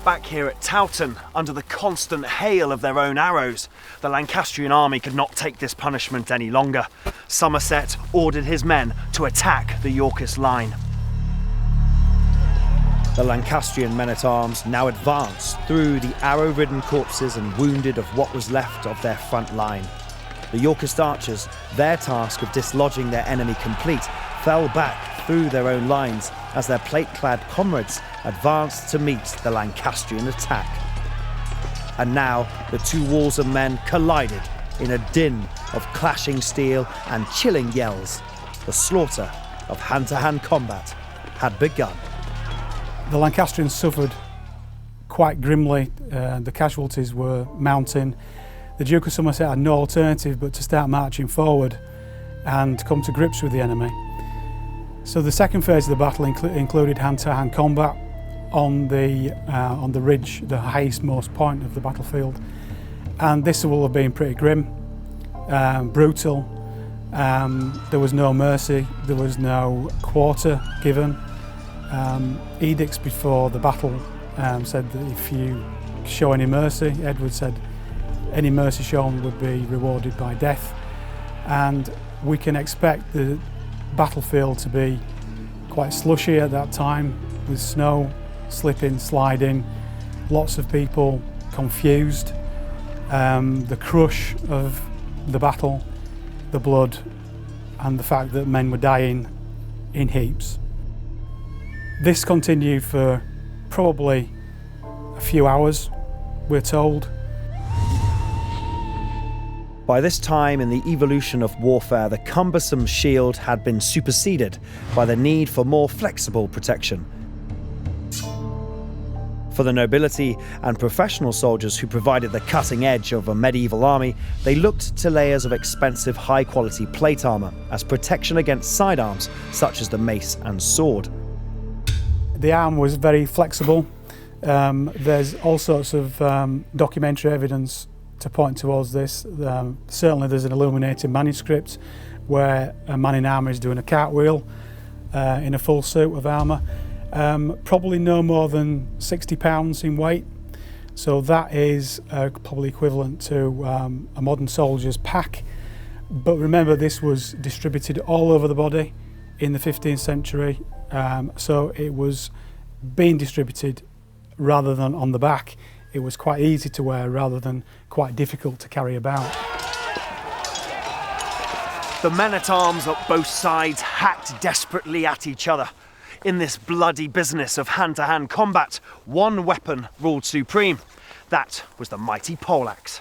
Back here at Towton, under the constant hail of their own arrows, the Lancastrian army could not take this punishment any longer. Somerset ordered his men to attack the Yorkist line. The Lancastrian men-at-arms now advanced through the arrow-ridden corpses and wounded of what was left of their front line. The Yorkist archers, their task of dislodging their enemy complete, fell back through their own lines as their plate-clad comrades advanced to meet the Lancastrian attack. And now the two walls of men collided in a din of clashing steel and chilling yells. The slaughter of hand-to-hand combat had begun. The Lancastrians suffered quite grimly. The casualties were mounting. The Duke of Somerset had no alternative but to start marching forward and come to grips with the enemy. So the second phase of the battle included hand-to-hand combat on the ridge, the highest most point of the battlefield. And this will have been pretty grim, brutal. There was no mercy, there was no quarter given. Edicts before the battle said that if you show any mercy, Edward said any mercy shown would be rewarded by death. And we can expect the battlefield to be quite slushy at that time, with snow, slipping, sliding, lots of people confused, the crush of the battle, the blood, and the fact that men were dying in heaps. This continued for probably a few hours, we're told. By this time in the evolution of warfare, the cumbersome shield had been superseded by the need for more flexible protection. For the nobility and professional soldiers who provided the cutting edge of a medieval army, they looked to layers of expensive high-quality plate armour as protection against sidearms such as the mace and sword. The arm was very flexible. There's all sorts of documentary evidence to point towards this. Certainly there's an illuminated manuscript where a man in armour is doing a cartwheel in a full suit of armour. Probably no more than 60 pounds in weight. So that is probably equivalent to a modern soldier's pack. But remember, this was distributed all over the body in the 15th century. So it was being distributed rather than on the back. It was quite easy to wear rather than quite difficult to carry about. The men-at-arms at both sides hacked desperately at each other. In this bloody business of hand-to-hand combat, one weapon ruled supreme. That was the mighty poleaxe.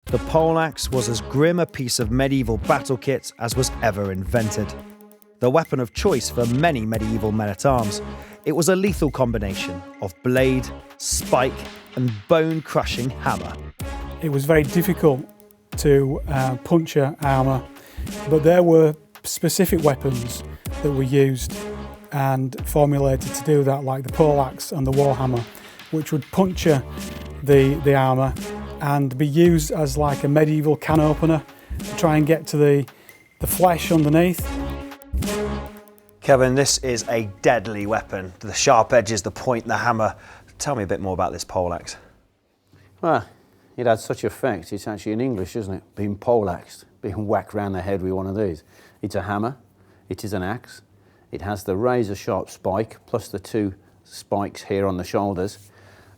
The poleaxe was as grim a piece of medieval battle kit as was ever invented. The weapon of choice for many medieval men-at-arms, it was a lethal combination of blade, spike and bone-crushing hammer. It was very difficult to puncture armour, but there were specific weapons that were used and formulated to do that, like the poleaxe and the warhammer, which would puncture the armour and be used as like a medieval can opener to try and get to the flesh underneath. Kevin, this is a deadly weapon. The sharp edges, the point, the hammer. Tell me a bit more about this poleaxe. Well, it had such effect. It's actually in English, isn't it? Being poleaxed, being whacked round the head with one of these. It's a hammer, it is an axe, it has the razor-sharp spike, plus the two spikes here on the shoulders.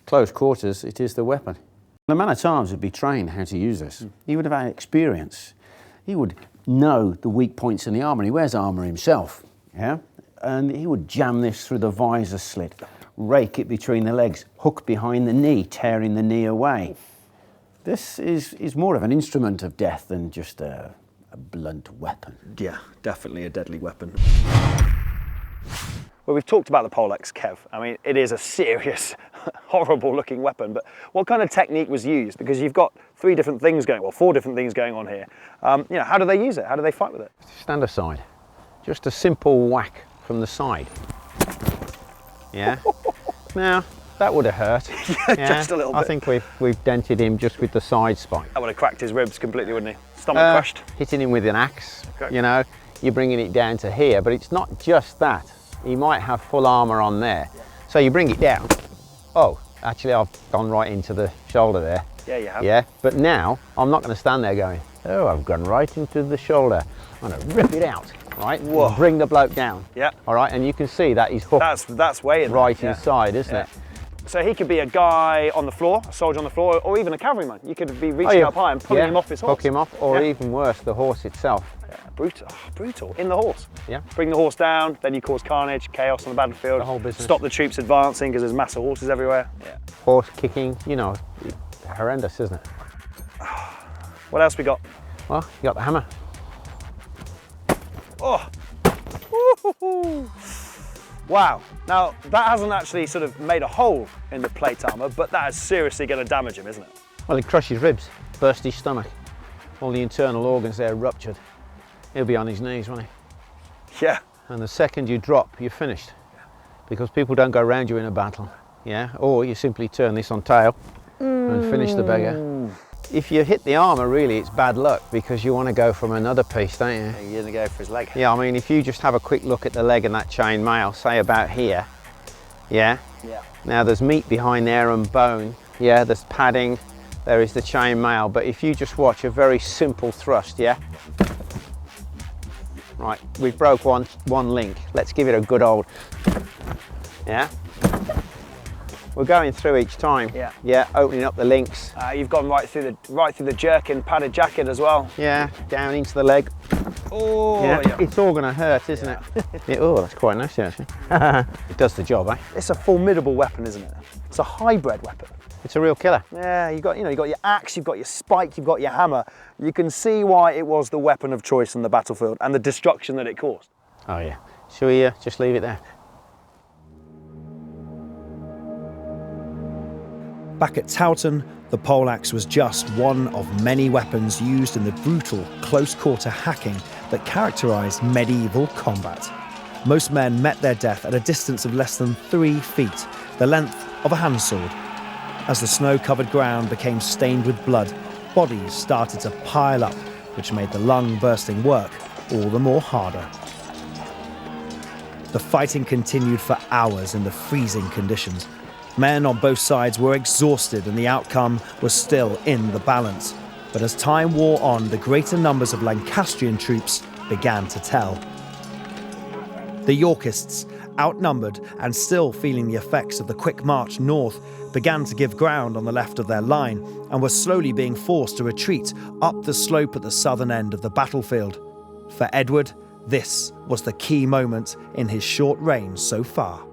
Close quarters, it is the weapon. The man-at-arms would be trained how to use this. He would have had experience. He would know the weak points in the armour. He wears armour himself, yeah? And he would jam this through the visor slit, rake it between the legs, hook behind the knee, tearing the knee away. This is more of an instrument of death than just a blunt weapon. Yeah, definitely a deadly weapon. Well, we've talked about the poleaxe, Kev. I mean, it is a serious, horrible looking weapon, but what kind of technique was used? Because you've got four different things going on here. How do they use it? How do they fight with it? Stand aside. Just a simple whack from the side. Yeah. Now, that would have hurt. Yeah, just a little bit. I think we've dented him just with the side spike. That would have cracked his ribs completely, wouldn't he? Stomach crushed. Hitting him with an axe, Okay. you know, you're bringing it down to here, but it's not just that. He might have full armour on there, So you bring it down. Oh, actually I've gone right into the shoulder there. Yeah, you have. Yeah, but now I'm not going to stand there going, oh, I've gone right into the shoulder. I'm going to rip it out, right? Whoa. And bring the bloke down. Yeah. All right, and you can see that he's hooked That's weighing right yeah. inside, isn't Yeah. it? So he could be a guy on the floor, a soldier on the floor, or even a cavalryman. You could be reaching up high and pulling him off his horse. Hook him off, or even worse, the horse itself. Yeah, brutal, brutal, in the horse. Yeah. Bring the horse down, then you cause carnage, chaos on the battlefield. The whole business. Stop the troops advancing because there's massive horses everywhere. Yeah. Horse kicking, you know, horrendous, isn't it? What else we got? Well, you got the hammer. Oh. Woo-hoo-hoo. Wow. Now, that hasn't actually sort of made a hole in the plate armour, but that is seriously going to damage him, isn't it? Well, it crushed his ribs, burst his stomach. All the internal organs there ruptured. He'll be on his knees, won't he? Yeah. And the second you drop, you're finished. Because people don't go around you in a battle, yeah? Or you simply turn this on tail and finish the beggar. If you hit the armour, really, it's bad luck because you want to go from another piece, don't you? You're going to go for his leg. Yeah, I mean, if you just have a quick look at the leg and that chain mail, say about here, yeah? Yeah. Now there's meat behind there and bone, yeah, there's padding, there is the chain mail, but if you just watch a very simple thrust, yeah? Right, we broke one link. Let's give it a good old, yeah? We're going through each time. Yeah. Yeah, opening up the links. You've gone right through the jerkin, padded jacket as well. Yeah, down into the leg. Oh, Yeah, yeah. it's all going to hurt, isn't it? Yeah, oh, that's quite nice, actually. It does the job, eh? It's a formidable weapon, isn't it? It's a hybrid weapon. It's a real killer. Yeah, you got your axe, you've got your spike, you've got your hammer. You can see why it was the weapon of choice on the battlefield and the destruction that it caused. Oh yeah. Shall we just leave it there? Back at Towton, the poleaxe was just one of many weapons used in the brutal close-quarter hacking that characterised medieval combat. Most men met their death at a distance of less than 3 feet, the length of a handsword. As the snow-covered ground became stained with blood, bodies started to pile up, which made the lung-bursting work all the more harder. The fighting continued for hours in the freezing conditions. Men on both sides were exhausted and the outcome was still in the balance. But as time wore on, the greater numbers of Lancastrian troops began to tell. The Yorkists, outnumbered and still feeling the effects of the quick march north, began to give ground on the left of their line and were slowly being forced to retreat up the slope at the southern end of the battlefield. For Edward, this was the key moment in his short reign so far.